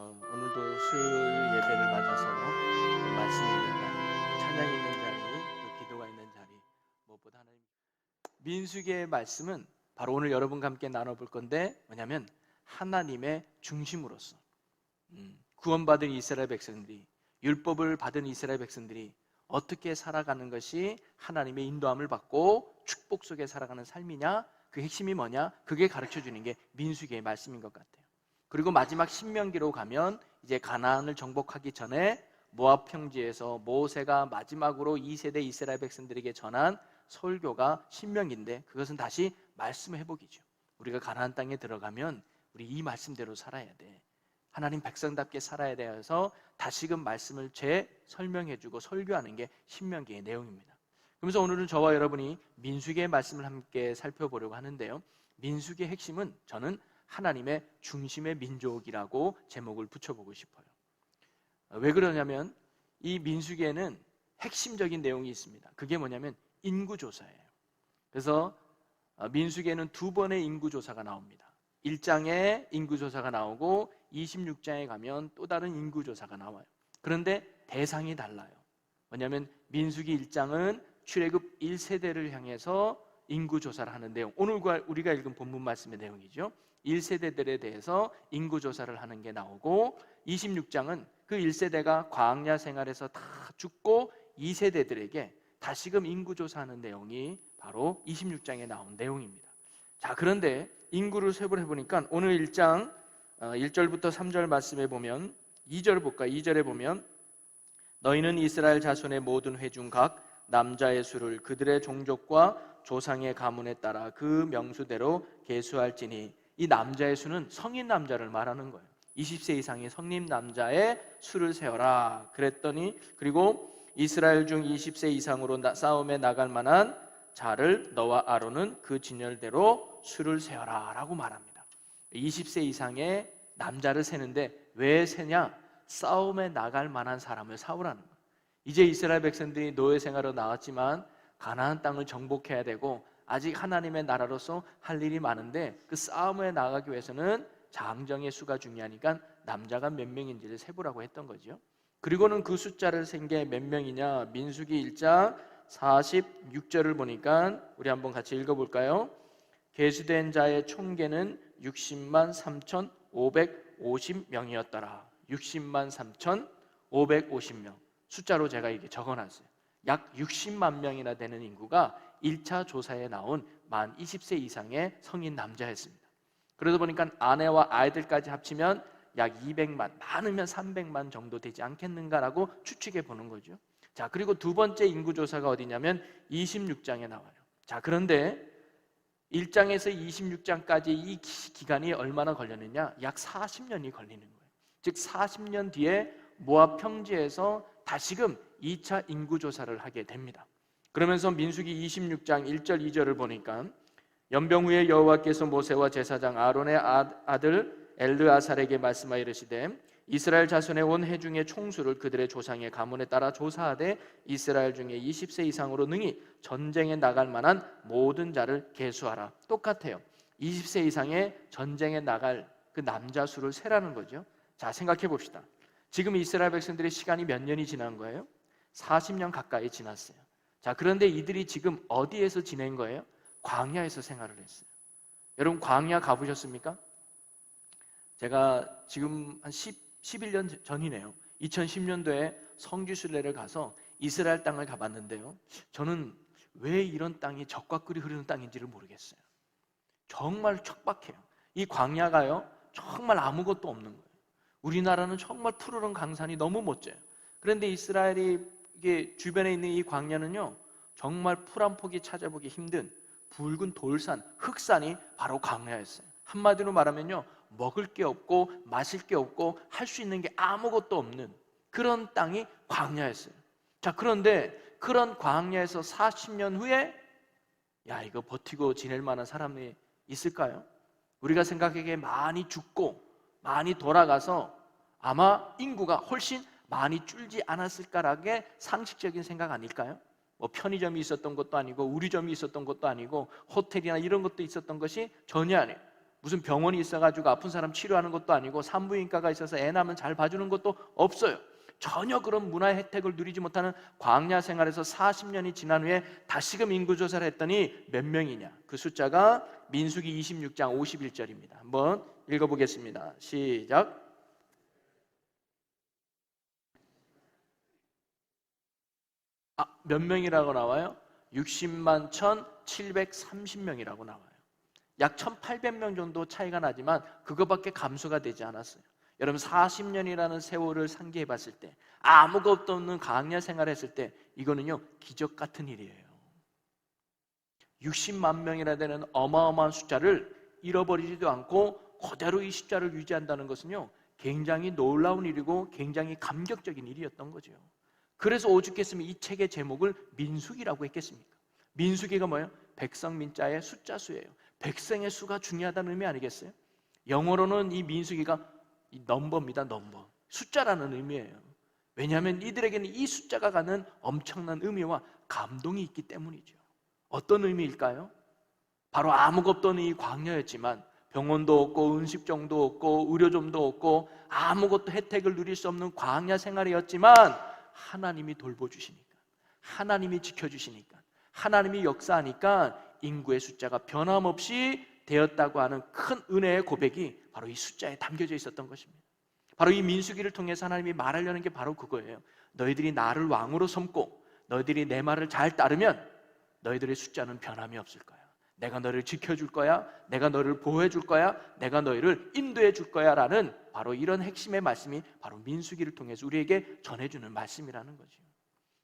오늘도 수요일 예배를 맞아서 말씀이 있는 자리, 찬양이 있는 자리, 또 기도가 있는 자리, 무엇보다 하나님 민수기의 말씀은 바로 오늘 여러분과 함께 나눠볼 건데 뭐냐면 하나님의 중심으로서 구원받은 이스라엘 백성들이, 율법을 받은 이스라엘 백성들이 어떻게 살아가는 것이 하나님의 인도함을 받고 축복 속에 살아가는 삶이냐, 그 핵심이 뭐냐, 그게 가르쳐주는 게 민수기의 말씀인 것 같아요. 그리고 마지막 신명기로 가면 이제 가나안을 정복하기 전에 모압 평지에서 모세가 마지막으로 2세대 이스라엘 백성들에게 전한 설교가 신명기인데, 그것은 다시 말씀 회복이죠. 우리가 가나안 땅에 들어가면 우리 이 말씀대로 살아야 돼, 하나님 백성답게 살아야 돼서 다시금 말씀을 재설명해주고 설교하는 게 신명기의 내용입니다. 그러면서 오늘은 저와 여러분이 민수기의 말씀을 함께 살펴보려고 하는데요, 민수기의 핵심은 저는 하나님의 중심의 민족이라고 제목을 붙여보고 싶어요. 왜 그러냐면 이 민수기에는 핵심적인 내용이 있습니다. 그게 뭐냐면 인구조사예요. 그래서 민수기에는 두 번의 인구조사가 나옵니다. 1장에 인구조사가 나오고 26장에 가면 또 다른 인구조사가 나와요. 그런데 대상이 달라요. 뭐냐면 민수기 1장은 출애굽 1세대를 향해서 인구조사를 하는 내용, 오늘 우리가 읽은 본문 말씀의 내용이죠. 1세대들에 대해서 인구조사를 하는 게 나오고, 26장은 그 1세대가 광야 생활에서 다 죽고 2세대들에게 다시금 인구조사하는 내용이 바로 26장에 나온 내용입니다. 자, 그런데 인구를 세분해 보니까 오늘 1장 1절부터 3절 말씀에 보면 2절 볼까요? 2절에 보면 너희는 이스라엘 자손의 모든 회중 각 남자의 수를 그들의 종족과 조상의 가문에 따라 그 명수대로 계수할지니, 이 남자의 수는 성인 남자를 말하는 거예요. 20세 이상의 성인 남자의 수를 세어라 그랬더니, 그리고 이스라엘 중 20세 이상으로 싸움에 나갈 만한 자를 너와 아론은 그 진열대로 수를 세어라 라고 말합니다. 20세 이상의 남자를 세는데 왜 세냐? 싸움에 나갈 만한 사람을 사오라는 거예요. 이제 이스라엘 백성들이 노예 생활로 나왔지만 가나안 땅을 정복해야 되고 아직 하나님의 나라로서 할 일이 많은데, 그 싸움에 나가기 위해서는 장정의 수가 중요하니까 남자가 몇 명인지를 세보라고 했던 거죠. 그리고는 그 숫자를 센 게 몇 명이냐? 민수기 1장 46절을 보니까 우리 한번 같이 읽어볼까요? 계수된 자의 총계는 60만 3,550명이었더라. 60만 3,550명. 숫자로 제가 이게 적어놨어요. 약 60만 명이나 되는 인구가 1차 조사에 나온 만 20세 이상의 성인 남자였습니다. 그러다 보니까 아내와 아이들까지 합치면 약 200만, 많으면 300만 정도 되지 않겠는가라고 추측해 보는 거죠. 자, 그리고 두 번째 인구조사가 어디냐면 26장에 나와요. 자, 그런데 1장에서 26장까지 이 기간이 얼마나 걸렸느냐? 약 40년이 걸리는 거예요. 즉 40년 뒤에 모압 평지에서 다시금 2차 인구조사를 하게 됩니다. 그러면서 민수기 26장 1절 2절을 보니까 연병 후에 여호와께서 모세와 제사장 아론의 아들 엘르아살에게 말씀하여 이르시되 이스라엘 자손의 온 회중의 총수를 그들의 조상의 가문에 따라 조사하되 이스라엘 중에 20세 이상으로 능히 전쟁에 나갈 만한 모든 자를 계수하라. 똑같아요. 20세 이상의 전쟁에 나갈 그 남자 수를 세라는 거죠. 자, 생각해 봅시다. 지금 이스라엘 백성들의 시간이 몇 년이 지난 거예요? 40년 가까이 지났어요. 자, 그런데 이들이 지금 어디에서 지낸 거예요? 광야에서 생활을 했어요. 여러분 광야 가보셨습니까? 제가 지금 한 11년 전이네요. 2010년도에 성지순례를 가서 이스라엘 땅을 가봤는데요, 저는 왜 이런 땅이 젖과 꿀이 흐르는 땅인지를 모르겠어요. 정말 척박해요. 이 광야가요 정말 아무것도 없는 거예요. 우리나라는 정말 푸르른 강산이 너무 멋져요. 그런데 이스라엘이 이게 주변에 있는 이 광야는요 정말 풀 한 폭이 찾아보기 힘든 붉은 돌산, 흑산이 바로 광야였어요. 한마디로 말하면요, 먹을 게 없고 마실 게 없고 할 수 있는 게 아무것도 없는 그런 땅이 광야였어요. 자, 그런데 그런 광야에서 40년 후에 야, 이거 버티고 지낼 만한 사람이 있을까요? 우리가 생각하기에 많이 죽고 많이 돌아가서 아마 인구가 훨씬 많이 줄지 않았을까라는 게 상식적인 생각 아닐까요? 뭐 편의점이 있었던 것도 아니고 우리점이 있었던 것도 아니고 호텔이나 이런 것도 있었던 것이 전혀 아니에요. 무슨 병원이 있어가지고 아픈 사람 치료하는 것도 아니고 산부인과가 있어서 애 낳으면 잘 봐주는 것도 없어요. 전혀 그런 문화의 혜택을 누리지 못하는 광야 생활에서 40년이 지난 후에 다시금 인구조사를 했더니 몇 명이냐? 그 숫자가 민수기 26장 51절입니다. 한번 읽어보겠습니다. 시작. 몇 명이라고 나와요? 60만 1,730명이라고 나와요. 약 1,800명 정도 차이가 나지만 그거밖에 감소가 되지 않았어요. 여러분 40년이라는 세월을 상기해 봤을 때 아무것도 없는 광야 생활을 했을 때 이거는요 기적 같은 일이에요. 60만 명이나 되는 어마어마한 숫자를 잃어버리지도 않고 그대로 이 숫자를 유지한다는 것은요 굉장히 놀라운 일이고 굉장히 감격적인 일이었던 거죠. 그래서 오죽했으면 이 책의 제목을 민수기라고 했겠습니까? 민수기가 뭐예요? 백성 민자의 숫자 수예요. 백성의 수가 중요하다는 의미 아니겠어요? 영어로는 이 민수기가 넘버입니다. 넘버. 숫자라는 의미예요. 왜냐하면 이들에게는 이 숫자가 갖는 엄청난 의미와 감동이 있기 때문이죠. 어떤 의미일까요? 바로 아무것도 없는 이 광야였지만 병원도 없고 음식점도 없고 의료점도 없고 아무것도 혜택을 누릴 수 없는 광야 생활이었지만 하나님이 돌보주시니까, 하나님이 지켜주시니까, 하나님이 역사하니까 인구의 숫자가 변함없이 되었다고 하는 큰 은혜의 고백이 바로 이 숫자에 담겨져 있었던 것입니다. 바로 이 민수기를 통해서 하나님이 말하려는 게 바로 그거예요. 너희들이 나를 왕으로 섬고 너희들이 내 말을 잘 따르면 너희들의 숫자는 변함이 없을 거야. 내가 너를 지켜줄 거야. 내가 너를 보호해 줄 거야. 내가 너희를 인도해 줄 거야 라는 바로 이런 핵심의 말씀이 바로 민수기를 통해서 우리에게 전해주는 말씀이라는 거죠.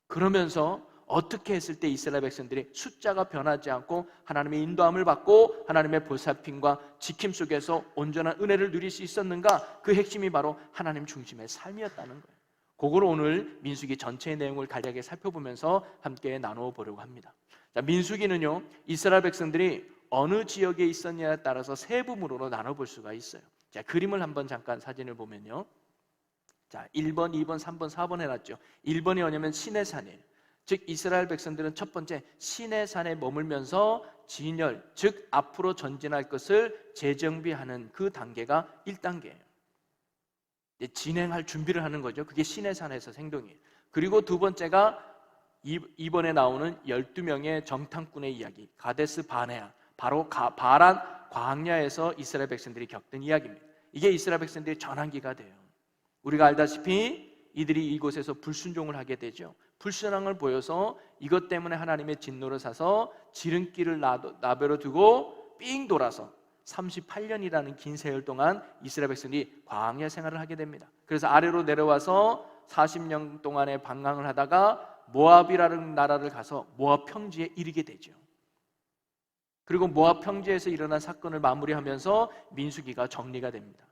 그러면서 어떻게 했을 때 이스라엘 백성들이 숫자가 변하지 않고 하나님의 인도함을 받고 하나님의 보살핌과 지킴 속에서 온전한 은혜를 누릴 수 있었는가? 그 핵심이 바로 하나님 중심의 삶이었다는 거예요. 그걸 오늘 민수기 전체의 내용을 간략하게 살펴보면서 함께 나누어 보려고 합니다. 자, 민수기는요 이스라엘 백성들이 어느 지역에 있었냐에 따라서 세 부분으로 나눠볼 수가 있어요. 자, 그림을 한번 잠깐 사진을 보면요, 자 1번, 2번, 3번, 4번 해놨죠. 1번이 뭐냐면 시내산이에요. 즉 이스라엘 백성들은 첫 번째 시내산에 머물면서 진열, 즉 앞으로 전진할 것을 재정비하는 그 단계가 1단계예요. 진행할 준비를 하는 거죠. 그게 시내산에서 행동이에요. 그리고 두 번째가 이번에 나오는 12명의 정탐꾼의 이야기, 가데스 바네아, 바로 바란 광야에서 이스라엘 백성들이 겪던 이야기입니다. 이게 이스라엘 백성들의 전환기가 돼요. 우리가 알다시피 이들이 이곳에서 불순종을 하게 되죠. 불순항을 보여서 이것 때문에 하나님의 진노를 사서 지름길을 나베려 두고 삥 돌아서 38년이라는 긴 세월 동안 이스라엘 백성들이 광야 생활을 하게 됩니다. 그래서 아래로 내려와서 40년 동안의 방황을 하다가 모압이라는 나라를 가서 모압 평지에 이르게 되죠. 그리고 모압 평지에서 일어난 사건을 마무리하면서 민수기가 정리가 됩니다.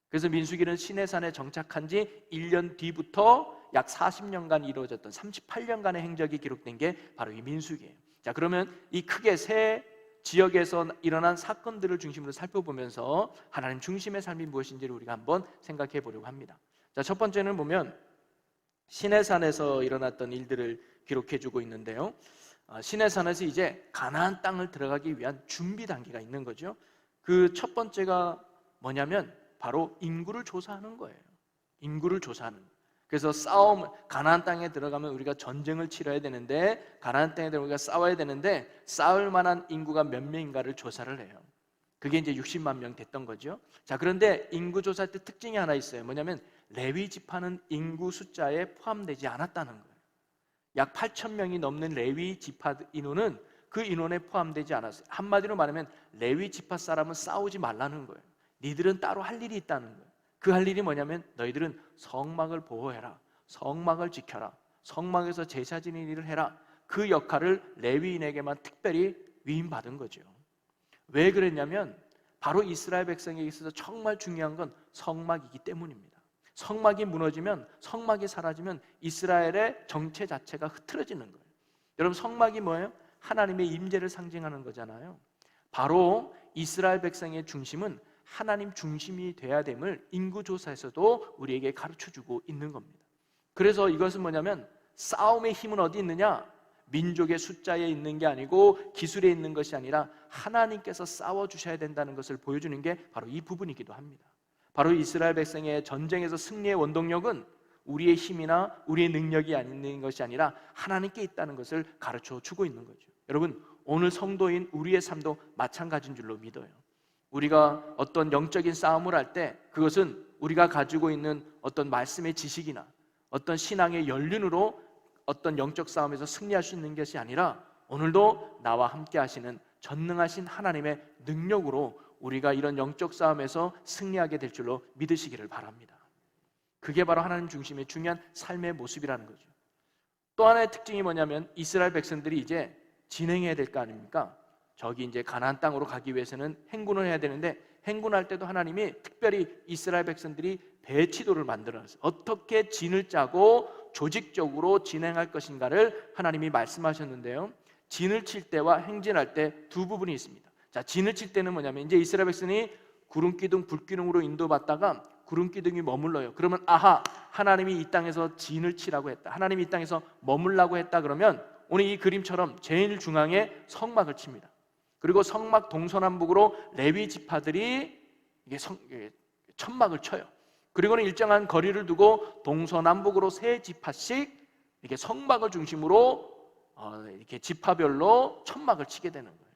그래서 민수기는 시내산에 정착한 지 1년 뒤부터 약 40년간 이루어졌던 38년간의 행적이 기록된 게 바로 이 민수기예요. 자, 그러면 이 크게 세 지역에서 일어난 사건들을 중심으로 살펴보면서 하나님 중심의 삶이 무엇인지를 우리가 한번 생각해 보려고 합니다. 자, 첫 번째는 보면 시내산에서 일어났던 일들을 기록해 주고 있는데요, 시내산에서 이제 가나안 땅을 들어가기 위한 준비 단계가 있는 거죠. 그 첫 번째가 뭐냐면 바로 인구를 조사하는 거예요. 인구를 조사하는 거예요. 그래서 가나안 땅에 들어가면 우리가 전쟁을 치러야 되는데, 가나안 땅에 들어가 우리가 싸워야 되는데 싸울 만한 인구가 몇 명인가를 조사를 해요. 그게 이제 60만 명 됐던 거죠. 자, 그런데 인구 조사할 때 특징이 하나 있어요. 뭐냐면 레위 지파는 인구 숫자에 포함되지 않았다는 거예요. 약 8,000명이 넘는 레위 지파 인원은 그 인원에 포함되지 않았어요. 한마디로 말하면 레위 지파 사람은 싸우지 말라는 거예요. 니들은 따로 할 일이 있다는 거예요. 그 할 일이 뭐냐면 너희들은 성막을 보호해라, 성막을 지켜라, 성막에서 제사 지는 일을 해라. 그 역할을 레위인에게만 특별히 위임받은 거죠. 왜 그랬냐면 바로 이스라엘 백성에게 있어서 정말 중요한 건 성막이기 때문입니다. 성막이 무너지면, 성막이 사라지면 이스라엘의 정체 자체가 흐트러지는 거예요. 여러분, 성막이 뭐예요? 하나님의 임재를 상징하는 거잖아요. 바로 이스라엘 백성의 중심은 하나님 중심이 돼야 됨을 인구조사에서도 우리에게 가르쳐주고 있는 겁니다. 그래서 이것은 뭐냐면 싸움의 힘은 어디 있느냐? 민족의 숫자에 있는 게 아니고 기술에 있는 것이 아니라 하나님께서 싸워주셔야 된다는 것을 보여주는 게 바로 이 부분이기도 합니다. 바로 이스라엘 백성의 전쟁에서 승리의 원동력은 우리의 힘이나 우리의 능력이 있는 것이 아니라 하나님께 있다는 것을 가르쳐 주고 있는 거죠. 여러분, 오늘 성도인 우리의 삶도 마찬가지인 줄로 믿어요. 우리가 어떤 영적인 싸움을 할 때 그것은 우리가 가지고 있는 어떤 말씀의 지식이나 어떤 신앙의 연륜으로 어떤 영적 싸움에서 승리할 수 있는 것이 아니라 오늘도 나와 함께 하시는 전능하신 하나님의 능력으로 우리가 이런 영적 싸움에서 승리하게 될 줄로 믿으시기를 바랍니다. 그게 바로 하나님 중심의 중요한 삶의 모습이라는 거죠. 또 하나의 특징이 뭐냐면 이스라엘 백성들이 이제 진행해야 될 거 아닙니까? 저기 이제 가나안 땅으로 가기 위해서는 행군을 해야 되는데 행군할 때도 하나님이 특별히 이스라엘 백성들이 배치도를 만들어놨어요. 어떻게 진을 짜고 조직적으로 진행할 것인가를 하나님이 말씀하셨는데요, 진을 칠 때와 행진할 때 두 부분이 있습니다. 자, 진을 칠 때는 뭐냐면 이제 이스라엘 백성이 구름기둥, 불기둥으로 인도받다가 구름기둥이 머물러요. 그러면 아하, 하나님이 이 땅에서 진을 치라고 했다, 하나님이 이 땅에서 머물라고 했다. 그러면 오늘 이 그림처럼 제일 중앙에 성막을 칩니다. 그리고 성막 동서남북으로 레위 지파들이 이게 천막을 쳐요. 그리고는 일정한 거리를 두고 동서남북으로 세 지파씩 이렇게 성막을 중심으로 이렇게 지파별로 천막을 치게 되는 거예요.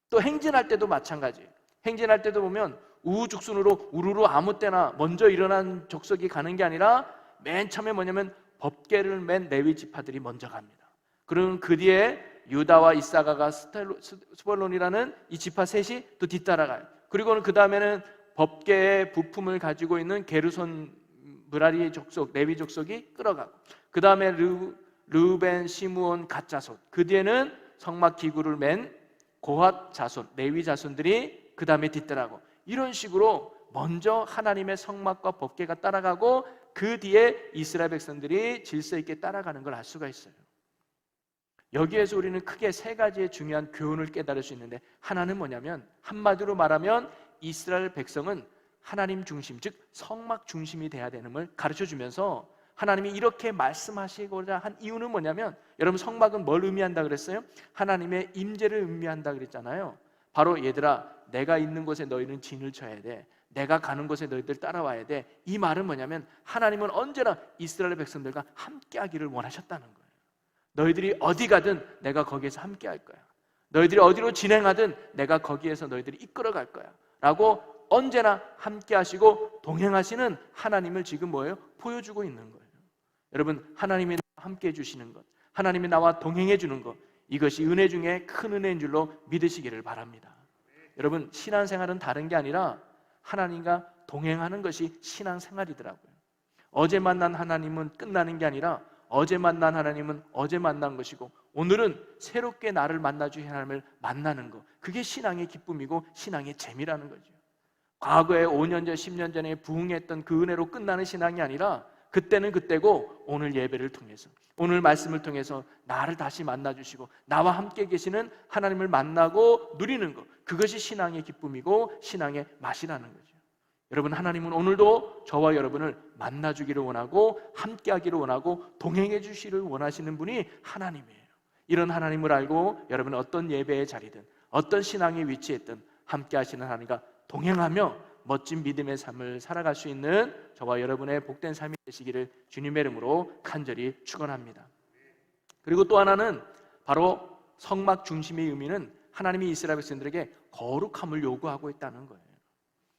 또 행진할 때도 마찬가지예요. 행진할 때도 보면 우후죽순으로 우르르 아무 때나 먼저 일어난 족속이 가는 게 아니라 맨 처음에 뭐냐면 법궤를 맨 레위 지파들이 먼저 갑니다. 그러면 그 뒤에 유다와 이사가가 스불론이라는 이 지파 셋이 또 뒤따라가요. 그리고는 그 다음에는 법궤의 부품을 가지고 있는 게르손 브라리 족속, 레위 족속이 끌어가고, 그 다음에 르우벤, 시므온, 갓 자손, 그 뒤에는 성막 기구를 맨 고핫 자손, 레위 자손들이 그 다음에 뒤따라가고, 이런 식으로 먼저 하나님의 성막과 법궤가 따라가고 그 뒤에 이스라엘 백성들이 질서 있게 따라가는 걸 알 수가 있어요. 여기에서 우리는 크게 세 가지의 중요한 교훈을 깨달을 수 있는데, 하나는 뭐냐면 한마디로 말하면 이스라엘 백성은 하나님 중심, 즉 성막 중심이 돼야 되는 걸 가르쳐주면서 하나님이 이렇게 말씀하시고자 한 이유는 뭐냐면, 여러분 성막은 뭘 의미한다 그랬어요? 하나님의 임재를 의미한다 그랬잖아요. 바로 얘들아, 내가 있는 곳에 너희는 진을 쳐야 돼, 내가 가는 곳에 너희들 따라와야 돼. 이 말은 뭐냐면 하나님은 언제나 이스라엘 백성들과 함께 하기를 원하셨다는 거예요. 너희들이 어디 가든 내가 거기에서 함께 할 거야, 너희들이 어디로 진행하든 내가 거기에서 너희들이 이끌어 갈 거야 라고 언제나 함께 하시고 동행하시는 하나님을 지금 뭐예요? 보여주고 있는 거예요. 여러분, 하나님이 함께 해주시는 것, 하나님이 나와 동행해 주는 것, 이것이 은혜 중에 큰 은혜인 줄로 믿으시기를 바랍니다. 여러분, 신앙생활은 다른 게 아니라 하나님과 동행하는 것이 신앙생활이더라고요. 어제 만난 하나님은 끝나는 게 아니라 어제 만난 하나님은 어제 만난 것이고 오늘은 새롭게 나를 만나주신 하나님을 만나는 것, 그게 신앙의 기쁨이고 신앙의 재미라는 거죠. 과거에 5년 전, 10년 전에 부흥했던 그 은혜로 끝나는 신앙이 아니라 그때는 그때고 오늘 예배를 통해서, 오늘 말씀을 통해서 나를 다시 만나주시고 나와 함께 계시는 하나님을 만나고 누리는 것, 그것이 신앙의 기쁨이고 신앙의 맛이라는 거죠. 여러분, 하나님은 오늘도 저와 여러분을 만나주기를 원하고 함께하기를 원하고 동행해 주시기를 원하시는 분이 하나님이에요. 이런 하나님을 알고 여러분은 어떤 예배의 자리든 어떤 신앙의 위치에 있든 함께하시는 하나님과 동행하며 멋진 믿음의 삶을 살아갈 수 있는 저와 여러분의 복된 삶이 되시기를 주님의 이름으로 간절히 축원합니다. 그리고 또 하나는 바로 성막 중심의 의미는 하나님이 이스라엘 백성들에게 거룩함을 요구하고 있다는 거예요.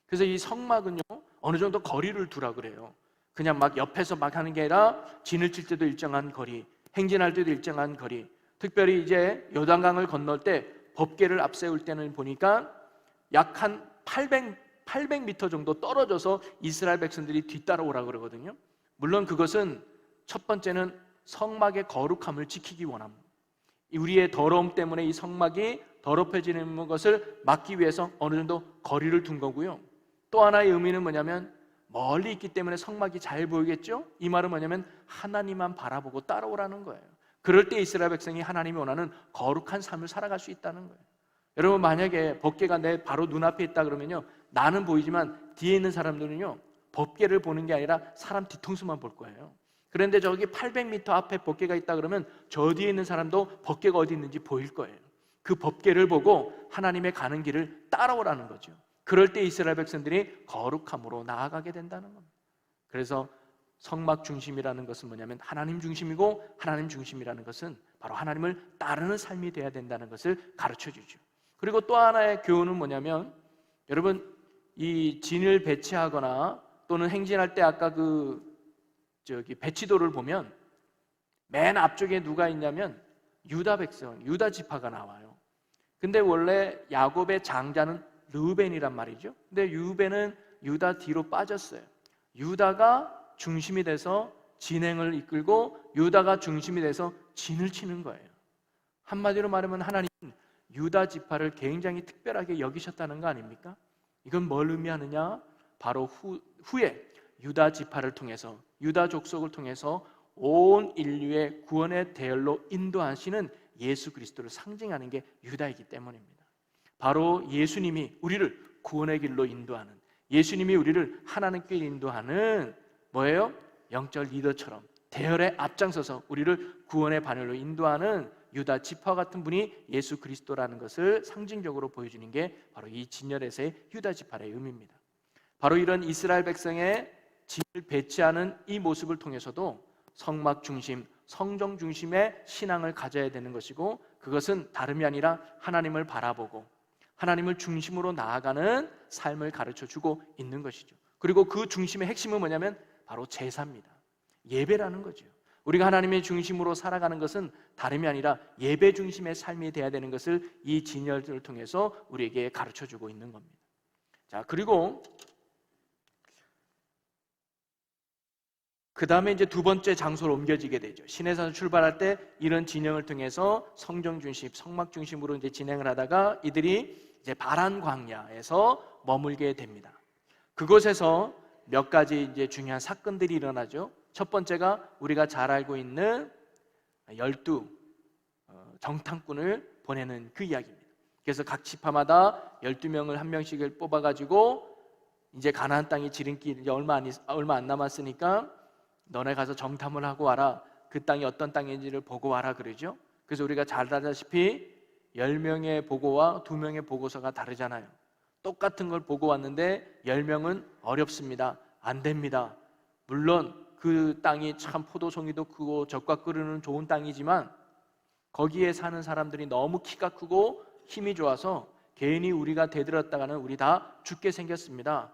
그래서 이 성막은요, 어느 정도 거리를 두라 그래요. 그냥 막 옆에서 막 하는 게 아니라 진을 칠 때도 일정한 거리, 행진할 때도 일정한 거리, 특별히 이제 요단강을 건널 때 법궤를 앞세울 때는 보니까 약 한 800m 정도 떨어져서 이스라엘 백성들이 뒤따라오라 그러거든요. 물론 그것은 첫 번째는 성막의 거룩함을 지키기 원합니다. 우리의 더러움 때문에 이 성막이 더럽혀지는 것을 막기 위해서 어느 정도 거리를 둔 거고요. 또 하나의 의미는 뭐냐면 멀리 있기 때문에 성막이 잘 보이겠죠? 이 말은 뭐냐면 하나님만 바라보고 따라오라는 거예요. 그럴 때 이스라엘 백성이 하나님이 원하는 거룩한 삶을 살아갈 수 있다는 거예요. 여러분, 만약에 법궤가 내 바로 눈앞에 있다 그러면요, 나는 보이지만 뒤에 있는 사람들은요 법궤를 보는 게 아니라 사람 뒤통수만 볼 거예요. 그런데 저기 800m 앞에 법궤가 있다 그러면 저 뒤에 있는 사람도 법궤가 어디 있는지 보일 거예요. 그 법궤를 보고 하나님의 가는 길을 따라오라는 거죠. 그럴 때 이스라엘 백성들이 거룩함으로 나아가게 된다는 겁니다. 그래서 성막 중심이라는 것은 뭐냐면 하나님 중심이고, 하나님 중심이라는 것은 바로 하나님을 따르는 삶이 돼야 된다는 것을 가르쳐주죠. 그리고 또 하나의 교훈은 뭐냐면, 여러분 이 진을 배치하거나 또는 행진할 때 아까 배치도를 보면 맨 앞쪽에 누가 있냐면 유다 백성, 유다 지파가 나와요. 근데 원래 야곱의 장자는 르우벤이란 말이죠. 근데 르우벤은 유다 뒤로 빠졌어요. 유다가 중심이 돼서 진행을 이끌고 유다가 중심이 돼서 진을 치는 거예요. 한마디로 말하면 하나님은 유다 지파를 굉장히 특별하게 여기셨다는 거 아닙니까? 이건 뭘 의미하느냐? 바로 후에 유다 지파를 통해서, 유다 족속을 통해서 온 인류의 구원의 대열로 인도하시는 예수 그리스도를 상징하는 게 유다이기 때문입니다. 바로 예수님이 우리를 구원의 길로 인도하는, 예수님이 우리를 하나님께 인도하는 뭐예요? 영적 리더처럼 대열에 앞장서서 우리를 구원의 반열로 인도하는 유다 지파 같은 분이 예수 그리스도라는 것을 상징적으로 보여주는 게 바로 이 진열에서의 유다 지파의 의미입니다. 바로 이런 이스라엘 백성의 진을 배치하는 이 모습을 통해서도 성막 중심, 성정 중심의 신앙을 가져야 되는 것이고, 그것은 다름이 아니라 하나님을 바라보고 하나님을 중심으로 나아가는 삶을 가르쳐주고 있는 것이죠. 그리고 그 중심의 핵심은 뭐냐면 바로 제사입니다. 예배라는 거죠. 우리가 하나님의 중심으로 살아가는 것은 다름이 아니라 예배 중심의 삶이 돼야 되는 것을 이 진열을 통해서 우리에게 가르쳐주고 있는 겁니다. 자, 그리고 그 다음에 이제 두 번째 장소로 옮겨지게 되죠. 시내산을 출발할 때 이런 진영을 통해서 성정 중심, 성막 중심으로 이제 진행을 하다가 이들이 이제 바란 광야에서 머물게 됩니다. 그곳에서 몇 가지 이제 중요한 사건들이 일어나죠. 첫 번째가 우리가 잘 알고 있는 12 정탐꾼을 보내는 그 이야기입니다. 그래서 각 지파마다 12명을 한 명씩을 뽑아가지고 이제 가나안 땅이 지름길 이제 얼마 안 남았으니까 너네 가서 정탐을 하고 와라. 그 땅이 어떤 땅인지를 보고 와라 그러죠. 그래서 우리가 잘 알다시피 10명의 보고와 2명의 보고서가 다르잖아요. 똑같은 걸 보고 왔는데 10명은 어렵습니다. 안 됩니다. 물론 그 땅이 참 포도송이도 크고 젖과 끓는 좋은 땅이지만 거기에 사는 사람들이 너무 키가 크고 힘이 좋아서 괜히 우리가 대들었다가는 우리 다 죽게 생겼습니다.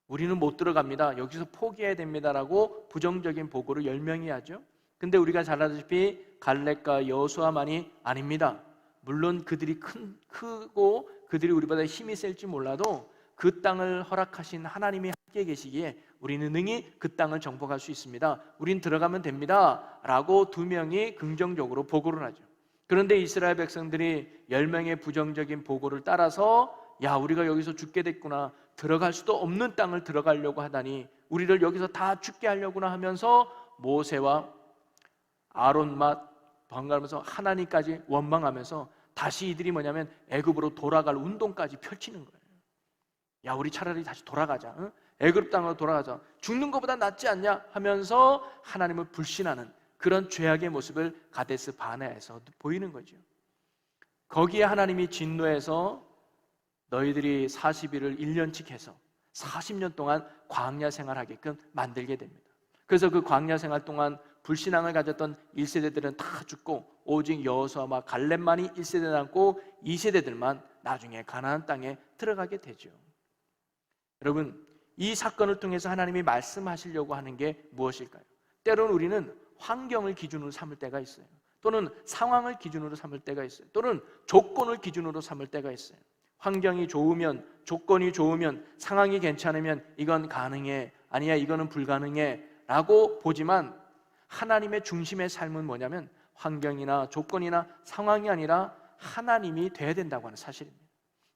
우리는 못 들어갑니다. 여기서 포기해야 됩니다라고 부정적인 보고를 10명이 하죠. 근데 우리가 잘 알다시피 갈렙과 여호수아만이 아닙니다. 물론 그들이 크고 그들이 우리보다 힘이 셀지 몰라도 그 땅을 허락하신 하나님이 함께 계시기에 우리는 능히 그 땅을 정복할 수 있습니다. 우린 들어가면 됩니다 라고 2명이 긍정적으로 보고를 하죠. 그런데 이스라엘 백성들이 10명의 부정적인 보고를 따라서 야, 우리가 여기서 죽게 됐구나, 들어갈 수도 없는 땅을 들어가려고 하다니 우리를 여기서 다 죽게 하려구나 하면서 모세와 아론 맛 번갈아가면서 하나님까지 원망하면서 다시 이들이 뭐냐면 애굽으로 돌아갈 운동까지 펼치는 거예요. 야, 우리 차라리 다시 돌아가자, 응? 애굽 땅으로 돌아가자, 죽는 것보다 낫지 않냐 하면서 하나님을 불신하는 그런 죄악의 모습을 가데스 바네아에서 보이는 거죠. 거기에 하나님이 진노해서 너희들이 40일을 1년씩 해서 40년 동안 광야 생활하게끔 만들게 됩니다. 그래서 그 광야 생활 동안 불신앙을 가졌던 1세대들은 다 죽고 오직 여호수아와 갈렙만이 1세대 남고 2세대들만 나중에 가나안 땅에 들어가게 되죠. 여러분, 이 사건을 통해서 하나님이 말씀하시려고 하는 게 무엇일까요? 때로는 우리는 환경을 기준으로 삼을 때가 있어요. 또는 상황을 기준으로 삼을 때가 있어요. 또는 조건을 기준으로 삼을 때가 있어요. 환경이 좋으면, 조건이 좋으면, 상황이 괜찮으면 이건 가능해, 아니야 이거는 불가능해 라고 보지만 하나님의 중심의 삶은 뭐냐면 환경이나 조건이나 상황이 아니라 하나님이 돼야 된다고 하는 사실입니다.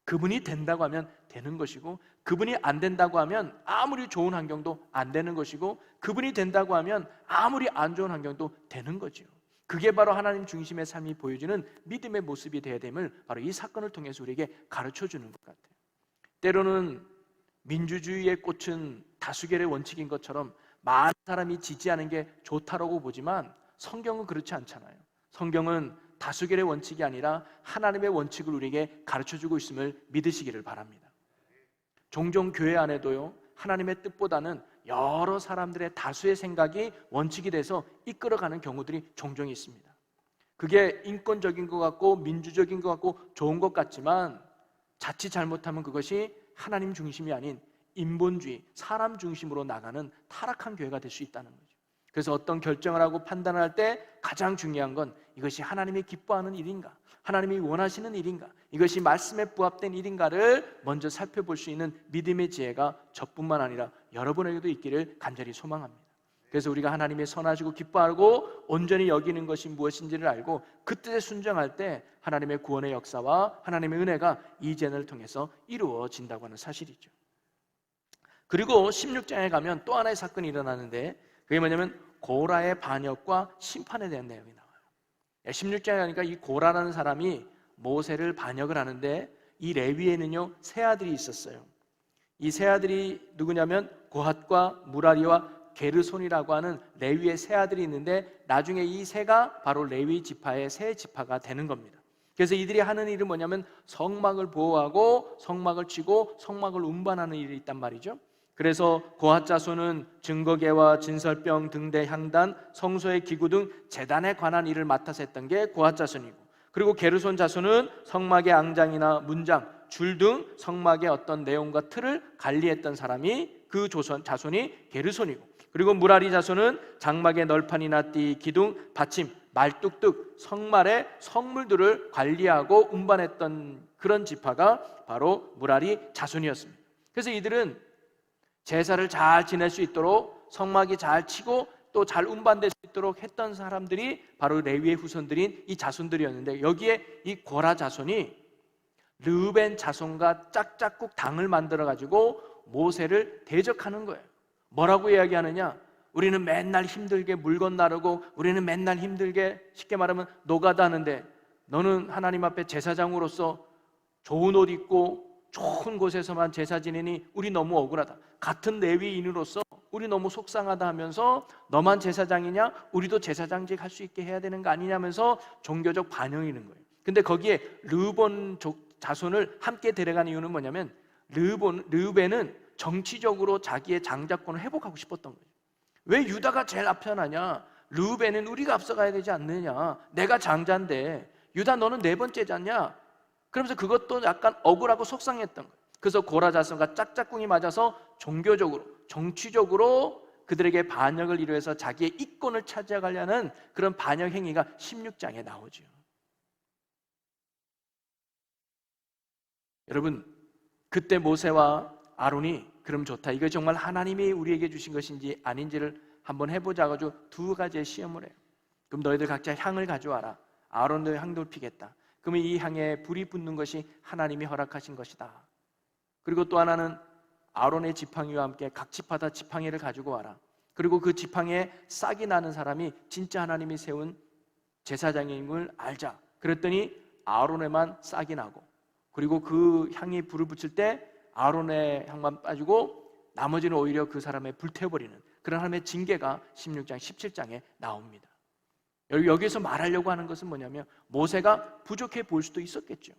그분이 된다고 하면 되는 것이고, 그분이 안 된다고 하면 아무리 좋은 환경도 안 되는 것이고, 그분이 된다고 하면 아무리 안 좋은 환경도 되는 거죠. 그게 바로 하나님 중심의 삶이 보여주는 믿음의 모습이 되어야 됨을 바로 이 사건을 통해서 우리에게 가르쳐주는 것 같아요. 때로는 민주주의의 꽃은 다수결의 원칙인 것처럼 많은 사람이 지지하는 게 좋다라고 보지만 성경은 그렇지 않잖아요. 성경은 다수결의 원칙이 아니라 하나님의 원칙을 우리에게 가르쳐주고 있음을 믿으시기를 바랍니다. 종종 교회 안에도요, 하나님의 뜻보다는 여러 사람들의 다수의 생각이 원칙이 돼서 이끌어가는 경우들이 종종 있습니다. 그게 인권적인 것 같고 민주적인 것 같고 좋은 것 같지만 자칫 잘못하면 그것이 하나님 중심이 아닌 인본주의, 사람 중심으로 나가는 타락한 교회가 될 수 있다는 거죠. 그래서 어떤 결정을 하고 판단을 할 때 가장 중요한 건 이것이 하나님이 기뻐하는 일인가, 하나님이 원하시는 일인가, 이것이 말씀에 부합된 일인가를 먼저 살펴볼 수 있는 믿음의 지혜가 저뿐만 아니라 여러분에게도 있기를 간절히 소망합니다. 그래서 우리가 하나님의 선하시고 기뻐하고 온전히 여기는 것이 무엇인지를 알고 그 뜻에 순종할 때 하나님의 구원의 역사와 하나님의 은혜가 이 제너를 통해서 이루어진다고 하는 사실이죠. 그리고 16장에 가면 또 하나의 사건이 일어나는데 그게 뭐냐면 고라의 반역과 심판에 대한 내용이 나와요. 16장에 가니까 이 고라라는 사람이 모세를 반역을 하는데 이 레위에는요 세 아들이 있었어요. 이 세 아들이 누구냐면 고핫과 무라리와 게르손이라고 하는 레위의 세 아들이 있는데 나중에 이 세가 바로 레위 지파의 세 지파가 되는 겁니다. 그래서 이들이 하는 일은 뭐냐면 성막을 보호하고 성막을 치고 성막을 운반하는 일이 있단 말이죠. 그래서 고핫 자손은 증거계와 진설병, 등대, 향단, 성소의 기구 등 제단에 관한 일을 맡아서 했던 게 고핫 자손이고, 그리고 게르손 자손은 성막의 앙장이나 문장, 줄 등 성막의 어떤 내용과 틀을 관리했던 사람이 그 자손이 게르손이고, 그리고 무라리 자손은 장막의 널판이나 띠, 기둥, 받침, 말뚝뚝, 성말의 성물들을 관리하고 운반했던 그런 지파가 바로 무라리 자손이었습니다. 그래서 이들은 제사를 잘 지낼 수 있도록 성막이 잘 치고 또 잘 운반될 수 있도록 했던 사람들이 바로 레위의 후손들인 이 자손들이었는데, 여기에 이 고라 자손이 르우벤 자손과 짝짝꿍 당을 만들어 가지고 모세를 대적하는 거예요. 뭐라고 이야기하느냐? 우리는 맨날 힘들게 물건 나르고 우리는 맨날 힘들게 쉽게 말하면 노가다 하는데 너는 하나님 앞에 제사장으로서 좋은 옷 입고 좋은 곳에서만 제사 지내니 우리 너무 억울하다. 같은 레위인으로서 우리 너무 속상하다 하면서 너만 제사장이냐? 우리도 제사장직 할 수 있게 해야 되는 거 아니냐면서 종교적 반영이 있는 거예요. 근데 거기에 르우벤 자손을 함께 데려간 이유는 뭐냐면 르우벤은 정치적으로 자기의 장자권을 회복하고 싶었던 거예요. 왜 유다가 제일 앞서나냐? 르우벤은 우리가 앞서가야 되지 않느냐? 내가 장자인데 유다 너는 네 번째잖냐? 그러면서 그것도 약간 억울하고 속상했던 거예요. 그래서 고라 자손과 짝짝꿍이 맞아서 종교적으로, 정치적으로 그들에게 반역을 이루어서 자기의 이권을 차지하려는 그런 반역 행위가 16장에 나오죠. 여러분, 그때 모세와 아론이 그럼 좋다, 이거 정말 하나님이 우리에게 주신 것인지 아닌지를 한번 해보자 가지고 두 가지의 시험을 해요. 그럼 너희들 각자 향을 가져와라. 아론도 향도 피겠다. 그러면 이 향에 불이 붙는 것이 하나님이 허락하신 것이다. 그리고 또 하나는 아론의 지팡이와 함께 각 지파다 지팡이를 가지고 와라. 그리고 그 지팡이에 싹이 나는 사람이 진짜 하나님이 세운 제사장임을 알자. 그랬더니 아론에만 싹이 나고, 그리고 그 향이 불을 붙일 때 아론의 향만 빠지고 나머지는 오히려 그 사람의 불태워버리는 그런 하나님의 징계가 16장, 17장에 나옵니다. 여기서 말하려고 하는 것은 뭐냐면 모세가 부족해 보일 수도 있었겠죠.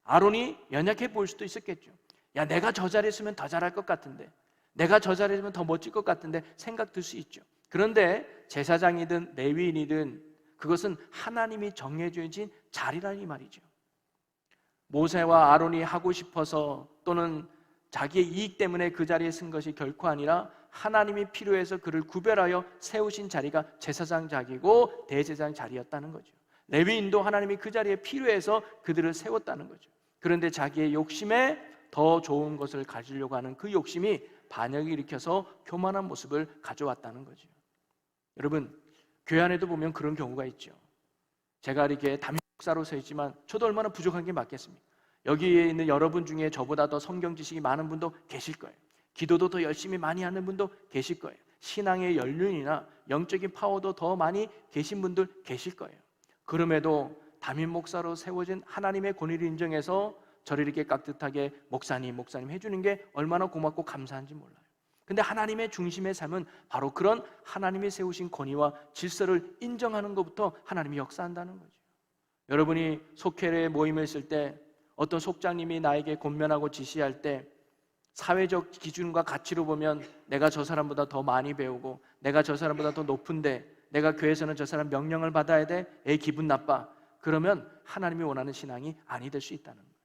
아론이 연약해 보일 수도 있었겠죠. 야, 내가 저 자리에 있으면 더 잘할 것 같은데, 내가 저 자리에 있으면 더 멋질 것 같은데 생각 들 수 있죠. 그런데 제사장이든 레위인이든 그것은 하나님이 정해주신 자리라는 이 말이죠. 모세와 아론이 하고 싶어서 또는 자기의 이익 때문에 그 자리에 쓴 것이 결코 아니라 하나님이 필요해서 그를 구별하여 세우신 자리가 제사장 자리고 대제사장 자리였다는 거죠. 레위인도 하나님이 그 자리에 필요해서 그들을 세웠다는 거죠. 그런데 자기의 욕심에 더 좋은 것을 가지려고 하는 그 욕심이 반역을 일으켜서 교만한 모습을 가져왔다는 거죠. 여러분, 교회 안에도 보면 그런 경우가 있죠. 제가 이렇게 담임 목사로 서 있지만 저도 얼마나 부족한 게 맞겠습니까? 여기에 있는 여러분 중에 저보다 더 성경 지식이 많은 분도 계실 거예요. 기도도 더 열심히 많이 하는 분도 계실 거예요. 신앙의 연륜이나 영적인 파워도 더 많이 계신 분들 계실 거예요. 그럼에도 담임 목사로 세워진 하나님의 권위를 인정해서 저를 이렇게 깍듯하게 목사님 해주는 게 얼마나 고맙고 감사한지 몰라요. 근데 하나님의 중심의 삶은 바로 그런 하나님이 세우신 권위와 질서를 인정하는 것부터 하나님이 역사한다는 거죠. 여러분이 속회의 모임에 있을 때 어떤 속장님이 나에게 권면하고 지시할 때 사회적 기준과 가치로 보면 내가 저 사람보다 더 많이 배우고 내가 저 사람보다 더 높은데 내가 교회에서는 저 사람 명령을 받아야 돼? 애 기분 나빠. 그러면 하나님이 원하는 신앙이 아니 될 수 있다는 거예요.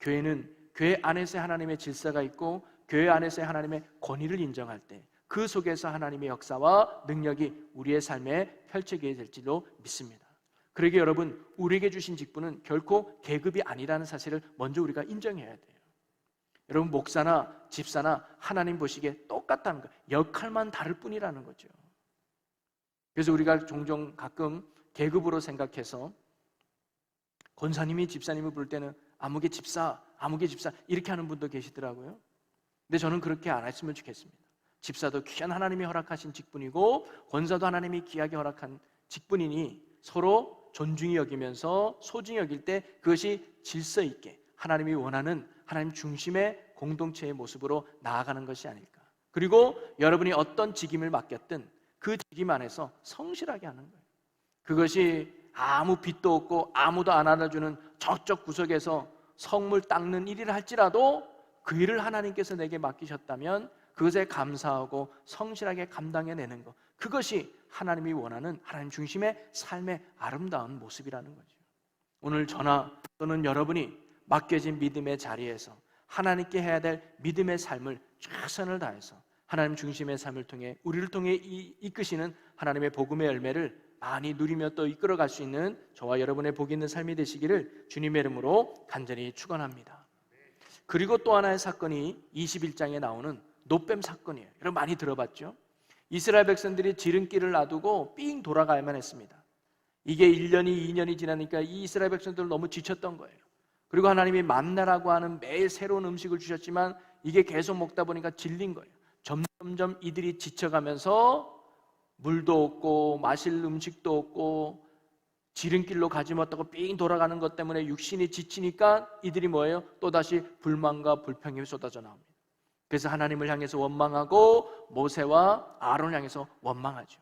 교회는 교회 안에서 하나님의 질서가 있고 교회 안에서 하나님의 권위를 인정할 때 그 속에서 하나님의 역사와 능력이 우리의 삶에 펼쳐지게 될지도 믿습니다. 그러기에 여러분, 우리에게 주신 직분은 결코 계급이 아니라는 사실을 먼저 우리가 인정해야 돼요. 여러분, 목사나 집사나 하나님 보시기에 똑같다는 거예요. 역할만 다를 뿐이라는 거죠. 그래서 우리가 종종 가끔 계급으로 생각해서 권사님이 집사님을 부를 때는 아무개 집사 이렇게 하는 분도 계시더라고요. 근데 저는 그렇게 안 했으면 좋겠습니다. 집사도 귀한 하나님이 허락하신 직분이고 권사도 하나님이 귀하게 허락한 직분이니 서로 존중히 여기면서 소중히 여길 때 그것이 질서 있게 하나님이 원하는 하나님 중심의 공동체의 모습으로 나아가는 것이 아닐까. 그리고 여러분이 어떤 직임을 맡겼든 그 직임 안에서 성실하게 하는 거예요. 그것이 아무 빚도 없고 아무도 안 알아주는 저쪽 구석에서 성물 닦는 일을 할지라도 그 일을 하나님께서 내게 맡기셨다면 그것에 감사하고 성실하게 감당해내는 것, 그것이 하나님이 원하는 하나님 중심의 삶의 아름다운 모습이라는 거죠. 오늘 저나 또는 여러분이 맡겨진 믿음의 자리에서 하나님께 해야 될 믿음의 삶을 최선을 다해서 하나님 중심의 삶을 통해 우리를 통해 이끄시는 하나님의 복음의 열매를 많이 누리며 또 이끌어갈 수 있는 저와 여러분의 복 있는 삶이 되시기를 주님의 이름으로 간절히 축원합니다. 그리고 또 하나의 사건이 21장에 나오는 노뱀 사건이에요. 여러분 많이 들어봤죠? 이스라엘 백성들이 지름길을 놔두고 삥 돌아가야만 했습니다. 이게 1년이 2년이 지나니까 이 이스라엘 백성들은 너무 지쳤던 거예요. 그리고 하나님이 만나라고 하는 매일 새로운 음식을 주셨지만 이게 계속 먹다 보니까 질린 거예요. 점점 이들이 지쳐가면서 물도 없고 마실 음식도 없고 지름길로 가지 못하고 삥 돌아가는 것 때문에 육신이 지치니까 이들이 뭐예요? 또다시 불만과 불평이 쏟아져 나옵니다. 그래서 하나님을 향해서 원망하고 모세와 아론을 향해서 원망하죠.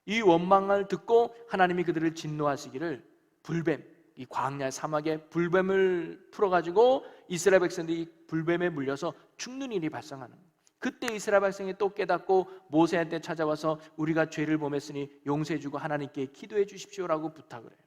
이 원망을 듣고 하나님이 그들을 진노하시기를 불뱀, 이 광야 사막에 불뱀을 풀어가지고 이스라엘 백성들이 불뱀에 물려서 죽는 일이 발생하는 거예요. 그때 이스라엘 백성이 또 깨닫고 모세한테 찾아와서 우리가 죄를 범했으니 용서해주고 하나님께 기도해 주십시오라고 부탁을 해요.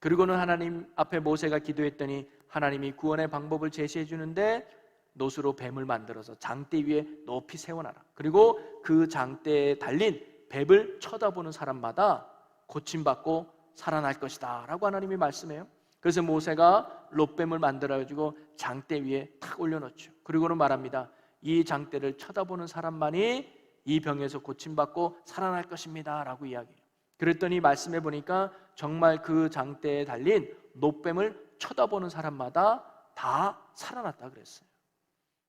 그리고는 하나님 앞에 모세가 기도했더니 하나님이 구원의 방법을 제시해 주는데 노수로 뱀을 만들어서 장대 위에 높이 세워놔라. 그리고 그 장대에 달린 뱀을 쳐다보는 사람마다 고침받고 살아날 것이다 라고 하나님이 말씀해요. 그래서 모세가 롯뱀을 만들어가지고 장대 위에 탁 올려놓죠. 그리고는 말합니다. 이 장대를 쳐다보는 사람만이 이 병에서 고침받고 살아날 것입니다 라고 이야기해요. 그랬더니 말씀해 보니까 정말 그 장대에 달린 롯뱀을 쳐다보는 사람마다 다 살아났다 그랬어요.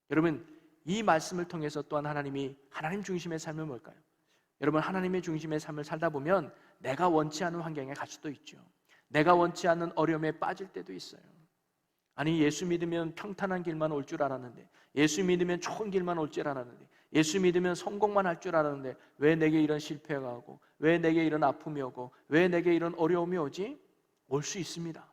여러분, 이 말씀을 통해서 또한 하나님이 하나님 중심의 삶은 뭘까요? 여러분, 하나님의 중심의 삶을 살다 보면 내가 원치 않은 환경에 갈 수도 있죠. 내가 원치 않는 어려움에 빠질 때도 있어요. 아니, 예수 믿으면 평탄한 길만 올 줄 알았는데, 예수 믿으면 좋은 길만 올 줄 알았는데, 예수 믿으면 성공만 할 줄 알았는데 왜 내게 이런 실패가 오고 왜 내게 이런 아픔이 오고 왜 내게 이런 어려움이 오지? 올 수 있습니다.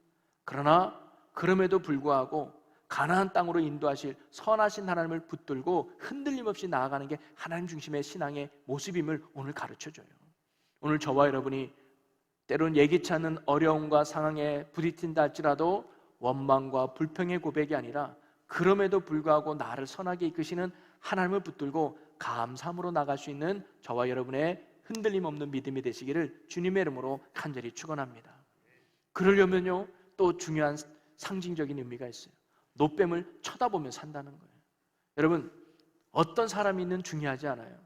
그러나 그럼에도 불구하고 가나안 땅으로 인도하실 선하신 하나님을 붙들고 흔들림 없이 나아가는 게 하나님 중심의 신앙의 모습임을 오늘 가르쳐줘요. 오늘 저와 여러분이 때론 예기치 않는 어려움과 상황에 부딪힌다 할지라도 원망과 불평의 고백이 아니라 그럼에도 불구하고 나를 선하게 이끄시는 하나님을 붙들고 감사함으로 나갈 수 있는 저와 여러분의 흔들림 없는 믿음이 되시기를 주님의 이름으로 간절히 축원합니다. 그러려면요 또 중요한 상징적인 의미가 있어요. 놋뱀을 쳐다보며 산다는 거예요. 여러분, 어떤 사람이는 중요하지 않아요.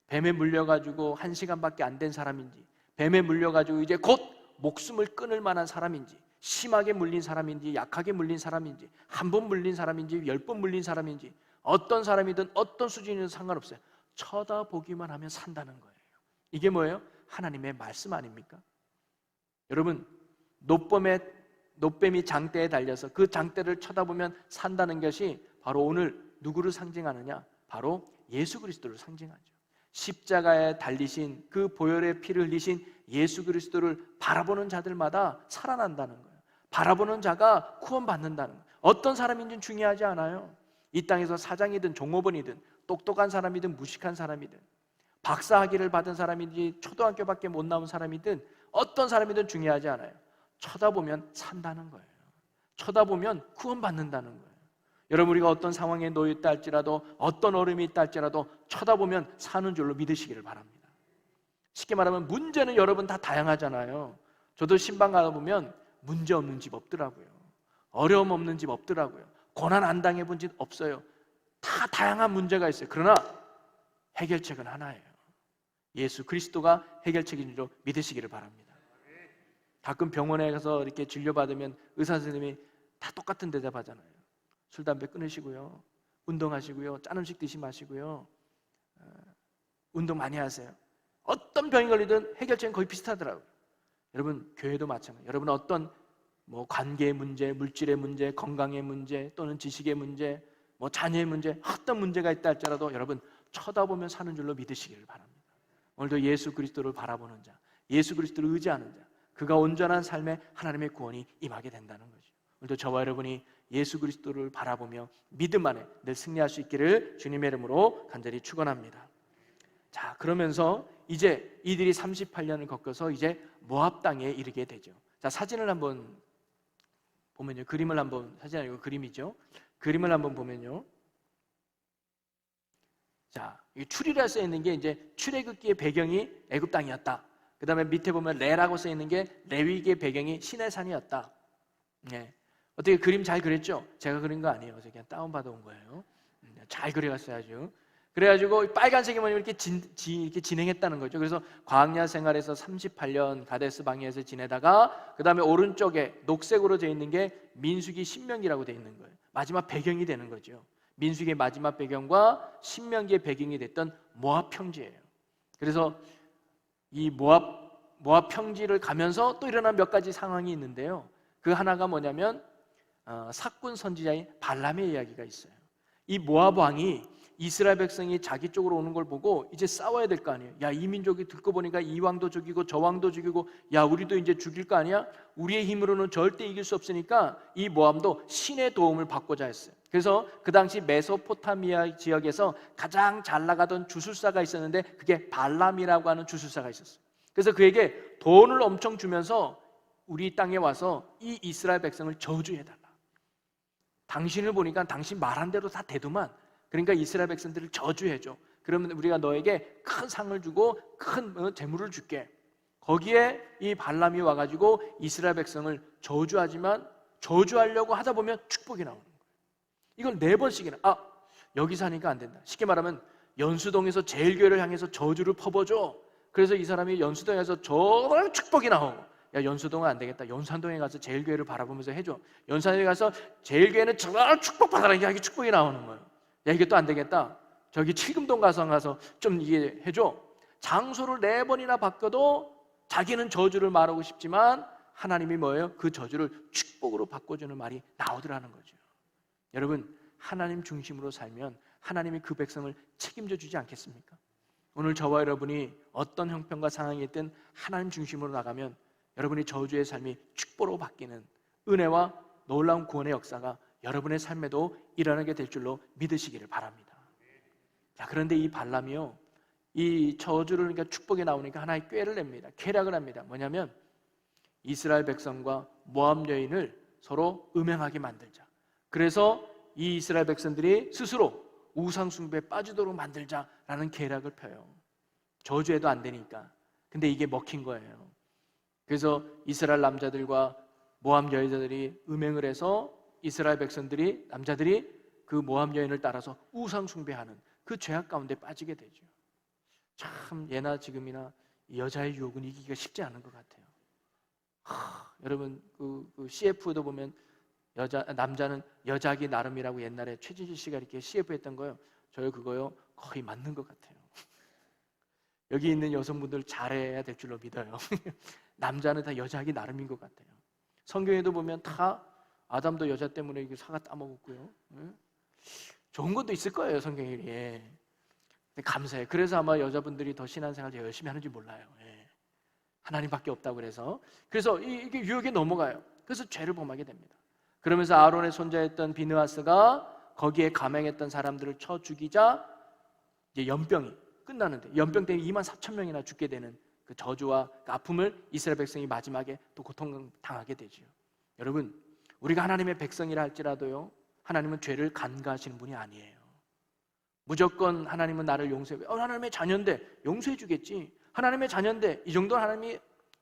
뱀에 물려가지고 1시간밖에 안 된 사람인지, 뱀에 물려가지고 이제 곧 목숨을 끊을 만한 사람인지, 심하게 물린 사람인지, 약하게 물린 사람인지, 한 번 물린 사람인지, 10번 물린 사람인지, 어떤 사람이든 어떤 수준이든 상관없어요. 쳐다보기만 하면 산다는 거예요. 이게 뭐예요? 하나님의 말씀 아닙니까? 여러분, 놋뱀이 장대에 달려서 그 장대를 쳐다보면 산다는 것이 바로 오늘 누구를 상징하느냐? 바로 예수 그리스도를 상징하죠. 십자가에 달리신 그 보혈의 피를 흘리신 예수 그리스도를 바라보는 자들마다 살아난다는 거예요. 바라보는 자가 구원받는다는 거예요. 어떤 사람인지는 중요하지 않아요. 이 땅에서 사장이든 종업원이든 똑똑한 사람이든 무식한 사람이든 박사학위를 받은 사람인지 초등학교밖에 못 나온 사람이든 어떤 사람이든 중요하지 않아요. 쳐다보면 산다는 거예요. 쳐다보면 구원받는다는 거예요. 여러분, 우리가 어떤 상황에 놓여 있다 할지라도 어떤 어려움이 있다 할지라도 쳐다보면 사는 줄로 믿으시기를 바랍니다. 쉽게 말하면 문제는 여러분 다 다양하잖아요. 저도 신방 가보면 문제 없는 집 없더라고요. 어려움 없는 집 없더라고요. 고난 안 당해본 집 없어요. 다 다양한 문제가 있어요. 그러나 해결책은 하나예요. 예수 그리스도가 해결책인 줄 믿으시기를 바랍니다. 가끔 병원에 가서 이렇게 진료받으면 의사 선생님이 다 똑같은 대답하잖아요. 술, 담배 끊으시고요, 운동하시고요, 짠 음식 드시지 마시고요, 운동 많이 하세요. 어떤 병이 걸리든 해결책은 거의 비슷하더라고요. 여러분, 교회도 마찬가지예요. 여러분 어떤 관계의 문제, 물질의 문제, 건강의 문제, 또는 지식의 문제, 자녀의 문제, 어떤 문제가 있다 할지라도 여러분 쳐다보면 사는 줄로 믿으시기를 바랍니다. 오늘도 예수 그리스도를 바라보는 자, 예수 그리스도를 의지하는 자, 그가 온전한 삶에 하나님의 구원이 임하게 된다는 거죠. 오늘도 저와 여러분이 예수 그리스도를 바라보며 믿음 안에 늘 승리할 수 있기를 주님의 이름으로 간절히 축원합니다. 자, 그러면서 이제 이들이 38년을 겪어서 이제 모압 땅에 이르게 되죠. 자, 사진을 한번 보면요, 그림을 한번, 사진 아니고 그림이죠. 그림을 한번 보면요, 자, 이 출이라 써 있는 게 이제 출애굽기의 배경이 애굽 땅이었다. 그 다음에 밑에 보면 레라고 써 있는 게 레위기의 배경이 시내산이었다. 네. 어떻게 그림 잘 그렸죠? 제가 그린 거 아니에요. 제가 그냥 다운받아 온 거예요. 잘 그려갔어요, 아주. 그래가지고 빨간색이 뭐냐면 이렇게 진행했다는 거죠. 그래서 광야 생활에서 38년 가데스 방해에서 지내다가 그 다음에 오른쪽에 녹색으로 되어 있는 게 민수기 신명기라고 되어 있는 거예요. 마지막 배경이 되는 거죠. 민수기의 마지막 배경과 신명기의 배경이 됐던 모압 평지예요. 그래서 이 모압 평지를 가면서 또 일어난 몇 가지 상황이 있는데요. 그 하나가 뭐냐면 사꾼 선지자인 발람의 이야기가 있어요. 이 모압 왕이 이스라엘 백성이 자기 쪽으로 오는 걸 보고 이제 싸워야 될 거 아니에요. 야, 이 민족이 듣고 보니까 이 왕도 죽이고 저 왕도 죽이고, 야, 우리도 이제 죽일 거 아니야? 우리의 힘으로는 절대 이길 수 없으니까 이 모압도 신의 도움을 받고자 했어요. 그래서 그 당시 메소포타미아 지역에서 가장 잘 나가던 주술사가 있었는데 그게 발람이라고 하는 주술사가 있었어요. 그래서 그에게 돈을 엄청 주면서 우리 땅에 와서 이 이스라엘 백성을 저주해달라. 당신을 보니까 당신 말한 대로 다 되더만, 그러니까 이스라엘 백성들을 저주해줘. 그러면 우리가 너에게 큰 상을 주고 큰 재물을 줄게. 거기에 이 발람이 와가지고 이스라엘 백성을 저주하지만 저주하려고 하다 보면 축복이 나오는 거예요. 이걸 4번씩이나, 여기 사니까 안 된다. 쉽게 말하면 연수동에서 제일교회를 향해서 저주를 퍼부어줘. 그래서 이 사람이 연수동에서 저런 축복이 나오고, 야, 연수동은 안 되겠다. 연산동에 가서 제일교회를 바라보면서 해줘. 연산동에 가서 제일교회는 저런 축복받아라. 이게 축복이 나오는 거예요. 야, 이게 또 안 되겠다. 저기 칠금동 가서 좀 이게 해줘. 장소를 4번이나 바꿔도 자기는 저주를 말하고 싶지만 하나님이 뭐예요? 그 저주를 축복으로 바꿔주는 말이 나오더라는 거죠. 여러분, 하나님 중심으로 살면 하나님이 그 백성을 책임져 주지 않겠습니까? 오늘 저와 여러분이 어떤 형편과 상황이 있든 하나님 중심으로 나가면 여러분이 저주의 삶이 축복으로 바뀌는 은혜와 놀라운 구원의 역사가 여러분의 삶에도 일어나게 될 줄로 믿으시기를 바랍니다. 자, 그런데 이 발람이요, 이 저주를, 그러니까 축복이 나오니까 하나의 꾀를 냅니다. 계략을 합니다. 뭐냐면 이스라엘 백성과 모압 여인을 서로 음행하게 만들자. 그래서 이 이스라엘 백성들이 스스로 우상 숭배에 빠지도록 만들자라는 계략을 펴요. 저주해도 안 되니까. 근데 이게 먹힌 거예요. 그래서 이스라엘 남자들과 모압 여자들이 음행을 해서 이스라엘 백성들이, 남자들이 그 모압 여인을 따라서 우상 숭배하는 그 죄악 가운데 빠지게 되죠. 참 예나 지금이나 여자의 유혹은 이기기가 쉽지 않은 것 같아요. 여러분 그 CF도 보면 남자는 여자기 나름이라고 옛날에 최진실 씨가 이렇게 CF 했던 거요. 저요 그거요 거의 맞는 것 같아요. 여기 있는 여성분들 잘해야 될 줄로 믿어요. 남자는 다 여자기 나름인 것 같아요. 성경에도 보면 다 아담도 여자 때문에 사과 따먹었고요. 좋은 것도 있을 거예요, 성경에. 감사해요. 그래서 아마 여자분들이 더 신앙생활 더 열심히 하는지 몰라요. 예. 하나님밖에 없다고 그래서 이게 유혹에 넘어가요. 그래서 죄를 범하게 됩니다. 그러면서 아론의 손자였던 비느하스가 거기에 감행했던 사람들을 쳐 죽이자 이제 연병이 끝나는데, 연병 때문에 24,000명이나 죽게 되는 그 저주와 그 아픔을 이스라엘 백성이 마지막에 또 고통당하게 되지요. 여러분, 우리가 하나님의 백성이라 할지라도요, 하나님은 죄를 간과하시는 분이 아니에요. 무조건 하나님은 나를 용서해. 하나님의 자녀인데 용서해 주겠지. 하나님의 자녀인데 이 정도는 하나님이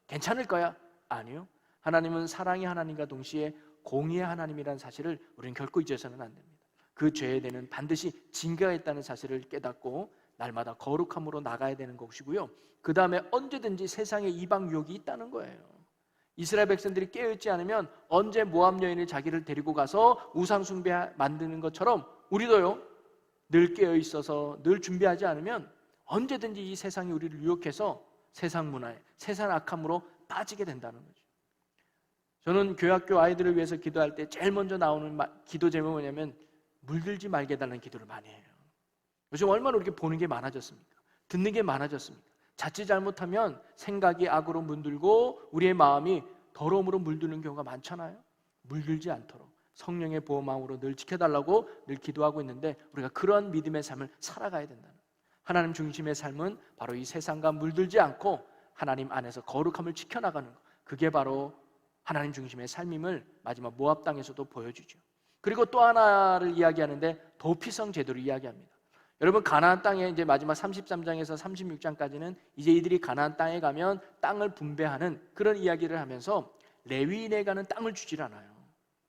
괜찮을 거야. 아니요. 하나님은 사랑의 하나님과 동시에 공의의 하나님이라는 사실을 우리는 결코 잊어서는 안 됩니다. 그 죄에 대해서는 반드시 징계가 있다는 사실을 깨닫고 날마다 거룩함으로 나가야 되는 것이고요. 그 다음에 언제든지 세상에 이방 유혹이 있다는 거예요. 이스라엘 백성들이 깨어있지 않으면 언제 모압 여인이 자기를 데리고 가서 우상 숭배 만드는 것처럼 우리도요, 늘 깨어있어서 늘 준비하지 않으면 언제든지 이 세상이 우리를 유혹해서 세상 문화에, 세상 악함으로 빠지게 된다는 거죠. 저는 교회학교 아이들을 위해서 기도할 때 제일 먼저 나오는 기도 제목이 뭐냐면 물들지 말게 해달라는 기도를 많이 해요. 요즘 얼마나 이렇게 보는 게 많아졌습니까? 듣는 게 많아졌습니까? 자칫 잘못하면 생각이 악으로 물들고 우리의 마음이 더러움으로 물드는 경우가 많잖아요. 물들지 않도록 성령의 보호망으로 늘 지켜달라고 늘 기도하고 있는데, 우리가 그런 믿음의 삶을 살아가야 된다는, 하나님 중심의 삶은 바로 이 세상과 물들지 않고 하나님 안에서 거룩함을 지켜나가는 것, 그게 바로 하나님 중심의 삶임을 마지막 모압 땅에서도 보여주죠. 그리고 또 하나를 이야기하는데 도피성 제도를 이야기합니다. 여러분, 가나안 땅에 이제 마지막 33장에서 36장까지는 이제 이들이 가나안 땅에 가면 땅을 분배하는 그런 이야기를 하면서 레위인에 가는 땅을 주질 않아요.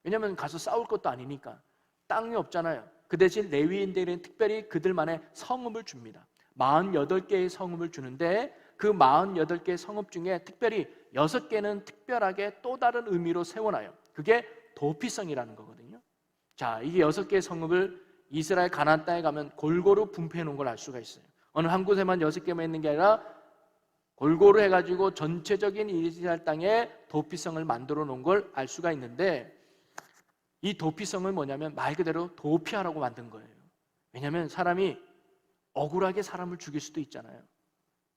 왜냐하면 가서 싸울 것도 아니니까 땅이 없잖아요. 그 대신 레위인들은 특별히 그들만의 성읍을 줍니다. 48개의 성읍을 주는데 그 48개의 성읍 중에 특별히 6개는 특별하게 또 다른 의미로 세워놔요. 그게 도피성이라는 거거든요. 자, 이게 6개의 성읍을 이스라엘 가나안 땅에 가면 골고루 분배해 놓은 걸 알 수가 있어요. 어느 한 곳에만 6개만 있는 게 아니라 골고루 해가지고 전체적인 이스라엘 땅에 도피성을 만들어 놓은 걸 알 수가 있는데, 이 도피성은 뭐냐면 말 그대로 도피하라고 만든 거예요. 왜냐하면 사람이 억울하게 사람을 죽일 수도 있잖아요.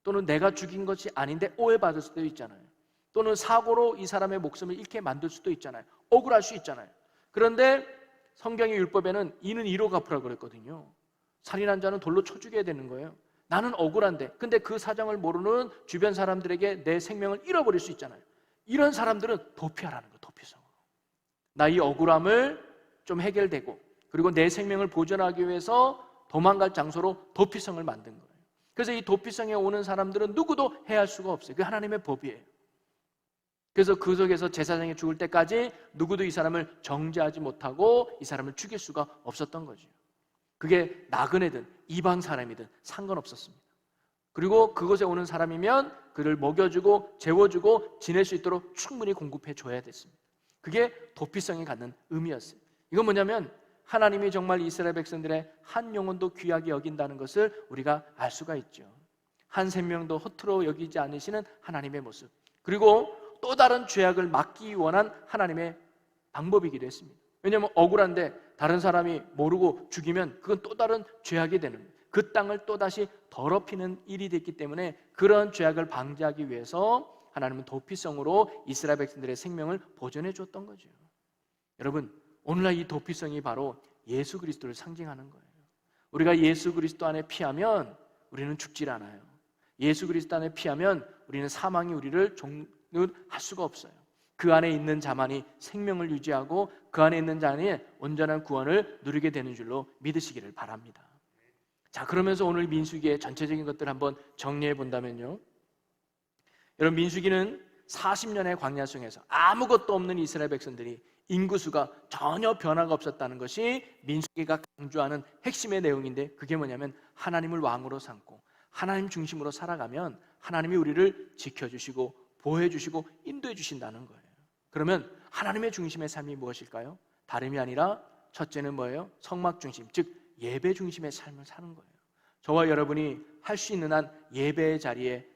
또는 내가 죽인 것이 아닌데 오해받을 수도 있잖아요. 또는 사고로 이 사람의 목숨을 잃게 만들 수도 있잖아요. 억울할 수 있잖아요. 그런데 성경의 율법에는 이는 이로 갚으라고 그랬거든요. 살인한 자는 돌로 쳐 죽여야 되는 거예요. 나는 억울한데, 근데 그 사정을 모르는 주변 사람들에게 내 생명을 잃어버릴 수 있잖아요. 이런 사람들은 도피하라는 거예요. 도피성으로. 나 이 억울함을 좀 해결되고, 그리고 내 생명을 보존하기 위해서 도망갈 장소로 도피성을 만든 거예요. 그래서 이 도피성에 오는 사람들은 누구도 해할 수가 없어요. 그게 하나님의 법이에요. 그래서 그 속에서 제사장이 죽을 때까지 누구도 이 사람을 정죄하지 못하고 이 사람을 죽일 수가 없었던 거죠. 그게 나그네든 이방 사람이든 상관없었습니다. 그리고 그곳에 오는 사람이면 그를 먹여주고 재워주고 지낼 수 있도록 충분히 공급해 줘야 됐습니다. 그게 도피성이 갖는 의미였어요. 이건 뭐냐면 하나님이 정말 이스라엘 백성들의 한 영혼도 귀하게 여긴다는 것을 우리가 알 수가 있죠. 한 생명도 허투루 여기지 않으시는 하나님의 모습, 그리고 또 다른 죄악을 막기 원한 하나님의 방법이기도 했습니다. 왜냐하면 억울한데 다른 사람이 모르고 죽이면 그건 또 다른 죄악이 되는 거예요. 그 땅을 또다시 더럽히는 일이 됐기 때문에 그런 죄악을 방지하기 위해서 하나님은 도피성으로 이스라엘 백성들의 생명을 보존해 줬던 거죠. 여러분, 오늘날 이 도피성이 바로 예수 그리스도를 상징하는 거예요. 우리가 예수 그리스도 안에 피하면 우리는 죽질 않아요. 예수 그리스도 안에 피하면 우리는 사망이 우리를 할 수가 없어요. 그 안에 있는 자만이 생명을 유지하고 그 안에 있는 자만이 온전한 구원을 누리게 되는 줄로 믿으시기를 바랍니다. 자, 그러면서 오늘 민수기의 전체적인 것들을 한번 정리해 본다면요, 여러분, 민수기는 40년의 광야성에서 아무것도 없는 이스라엘 백성들이 인구수가 전혀 변화가 없었다는 것이 민수기가 강조하는 핵심의 내용인데, 그게 뭐냐면 하나님을 왕으로 삼고 하나님 중심으로 살아가면 하나님이 우리를 지켜주시고 보호해주시고 인도해주신다는 거예요. 그러면 하나님의 중심의 삶이 무엇일까요? 다름이 아니라 첫째는 뭐예요? 성막 중심, 즉 예배 중심의 삶을 사는 거예요. 저와 여러분이 할 수 있는 한 예배의 자리에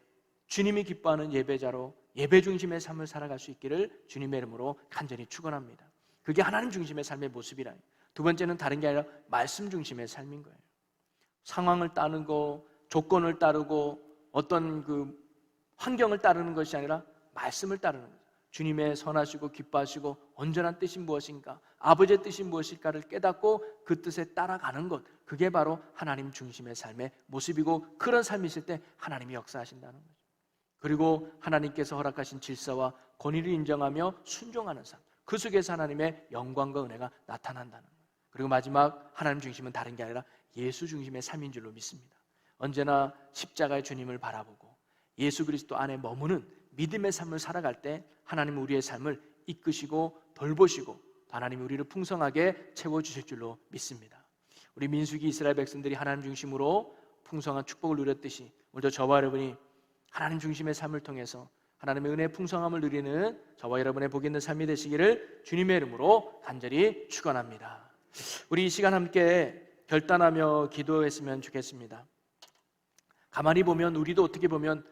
주님이 기뻐하는 예배자로 예배 중심의 삶을 살아갈 수 있기를 주님의 이름으로 간절히 축원합니다. 그게 하나님 중심의 삶의 모습이라. 두 번째는 다른 게 아니라 말씀 중심의 삶인 거예요. 상황을 따르고 조건을 따르고 어떤 그 환경을 따르는 것이 아니라 말씀을 따르는 거죠. 주님의 선하시고 기뻐하시고 온전한 뜻이 무엇인가, 아버지의 뜻이 무엇일까를 깨닫고 그 뜻에 따라가는 것, 그게 바로 하나님 중심의 삶의 모습이고, 그런 삶이 있을 때 하나님이 역사하신다는 거죠. 그리고 하나님께서 허락하신 질서와 권위를 인정하며 순종하는 삶, 그 속에서 하나님의 영광과 은혜가 나타난다는 거예요. 그리고 마지막, 하나님 중심은 다른 게 아니라 예수 중심의 삶인 줄로 믿습니다. 언제나 십자가의 주님을 바라보고 예수 그리스도 안에 머무는 믿음의 삶을 살아갈 때 하나님은 우리의 삶을 이끄시고 돌보시고 하나님이 우리를 풍성하게 채워주실 줄로 믿습니다. 우리 민수기 이스라엘 백성들이 하나님 중심으로 풍성한 축복을 누렸듯이 오늘도 저와 여러분이 하나님 중심의 삶을 통해서 하나님의 은혜의 풍성함을 누리는 저와 여러분의 복 있는 삶이 되시기를 주님의 이름으로 간절히 축원합니다. 우리 이 시간 함께 결단하며 기도했으면 좋겠습니다. 가만히 보면 우리도 어떻게 보면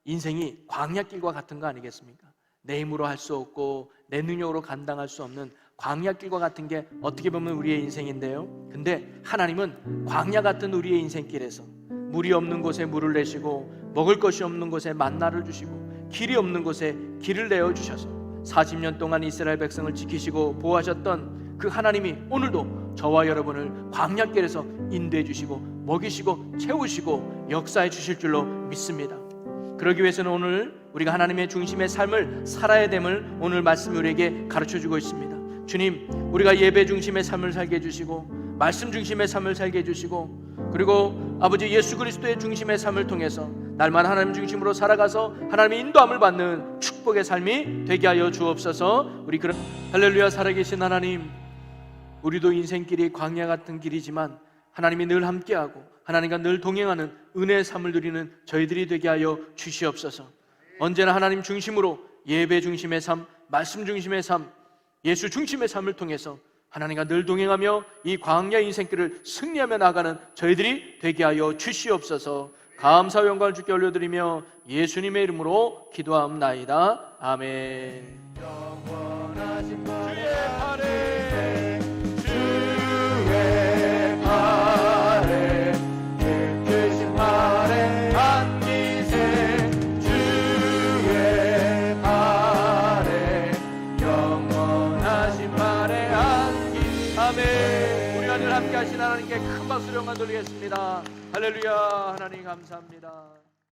인생이 광야길과 같은 거 아니겠습니까? 내 힘으로 할 수 없고 내 능력으로 감당할 수 없는 광야길과 같은 게 어떻게 보면 우리의 인생인데요, 근데 하나님은 광야 같은 우리의 인생길에서 물이 없는 곳에 물을 내시고 먹을 것이 없는 곳에 만나를 주시고 길이 없는 곳에 길을 내어주셔서 40년 동안 이스라엘 백성을 지키시고 보호하셨던 그 하나님이 오늘도 저와 여러분을 광야길에서 인도해 주시고 먹이시고 채우시고 역사해 주실 줄로 믿습니다. 그러기 위해서는 오늘 우리가 하나님의 중심의 삶을 살아야 됨을 오늘 말씀이 우리에게 가르쳐주고 있습니다. 주님, 우리가 예배 중심의 삶을 살게 해주시고 말씀 중심의 삶을 살게 해주시고, 그리고 아버지 예수 그리스도의 중심의 삶을 통해서 날마다 하나님 중심으로 살아가서 하나님의 인도함을 받는 축복의 삶이 되게 하여 주옵소서. 우리 그런 할렐루야, 살아계신 하나님, 우리도 인생길이 광야 같은 길이지만 하나님이 늘 함께하고 하나님과 늘 동행하는 은혜의 삶을 누리는 저희들이 되게 하여 주시옵소서. 언제나 하나님 중심으로 예배 중심의 삶, 말씀 중심의 삶, 예수 중심의 삶을 통해서 하나님과 늘 동행하며 이 광야 인생길을 승리하며 나가는 저희들이 되게 하여 주시옵소서. 감사와 영광을 주께 올려드리며 예수님의 이름으로 기도하옵나이다. 아멘. 영원하신 주의 팔에, 주의 팔에, 예쁘신 팔에 안기세, 주의 팔에, 영원하신 팔에 안기. 아멘. 우리가 늘 함께 하신 하나님께 큰 박수로 영광 돌리겠습니다. 할렐루야. 하나님 감사합니다.